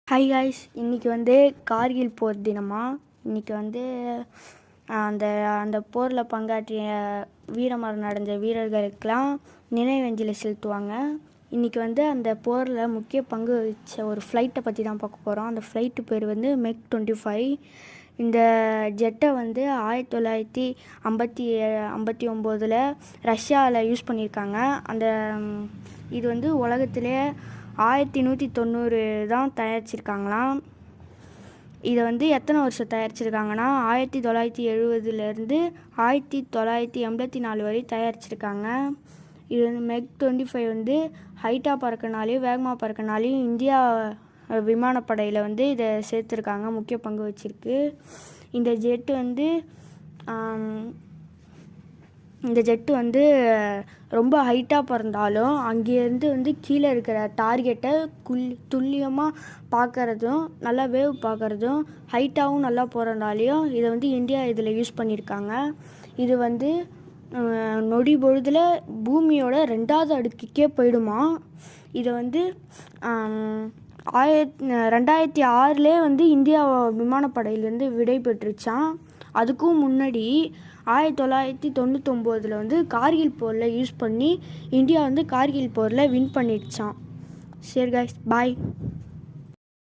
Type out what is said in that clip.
Hi guys, இன்றைக்கி கார்கில் போர் தினமா. இன்றைக்கி அந்த அந்த போரில் பங்காற்றிய வீரமரணம் அடைஞ்ச வீரர்களுக்கெல்லாம் நினைவஞ்சலி செலுத்துவாங்க. இன்றைக்கி அந்த போரில் முக்கிய பங்கு வகித்த ஒரு ஃப்ளைட்டை பற்றி தான் பார்க்க போகிறோம். அந்த ஃப்ளைட்டு பேர் MiG-25. இந்த ஜெட்டை 1959 ரஷ்யாவில் யூஸ் பண்ணியிருக்காங்க. இது உலகத்திலே 1190 தான் தயாரிச்சிருக்காங்களாம். இதை எத்தனை வருஷம் தயாரிச்சிருக்காங்கன்னா 1970 1984 வரை தயாரிச்சிருக்காங்க. இது MiG-25 ஹைட்டாக பறக்கனாலையும் வேகமாக பறக்கனாலையும் இந்தியா விமானப்படையில் இதை சேர்த்துருக்காங்க. முக்கிய பங்கு வச்சிருக்கு. இந்த ஜெட்டு ரொம்ப ஹைட்டாக பறந்தாலும் அங்கேருந்து கீழே இருக்கிற டார்கெட்டை துல்லியமாக பார்க்குறதும் நல்லா வேவ் பார்க்குறதும் ஹைட்டாகவும் நல்லா போகிறனாலையும் இதை இந்தியா இதில் யூஸ் பண்ணியிருக்காங்க. இது நொடி பொழுதில் பூமியோட 2வது அடுக்குக்கே போயிடுமா. இதை 2006 இந்தியா விமானப்படையிலேருந்து விடை பெற்றுச்சான். அதுக்கும் முன்னாடி 1999 கார்கில் போரில் யூஸ் பண்ணி இந்தியா கார்கில் போரில் வின் பண்ணிடுச்சான். சரி காய்ஸ், பாய்.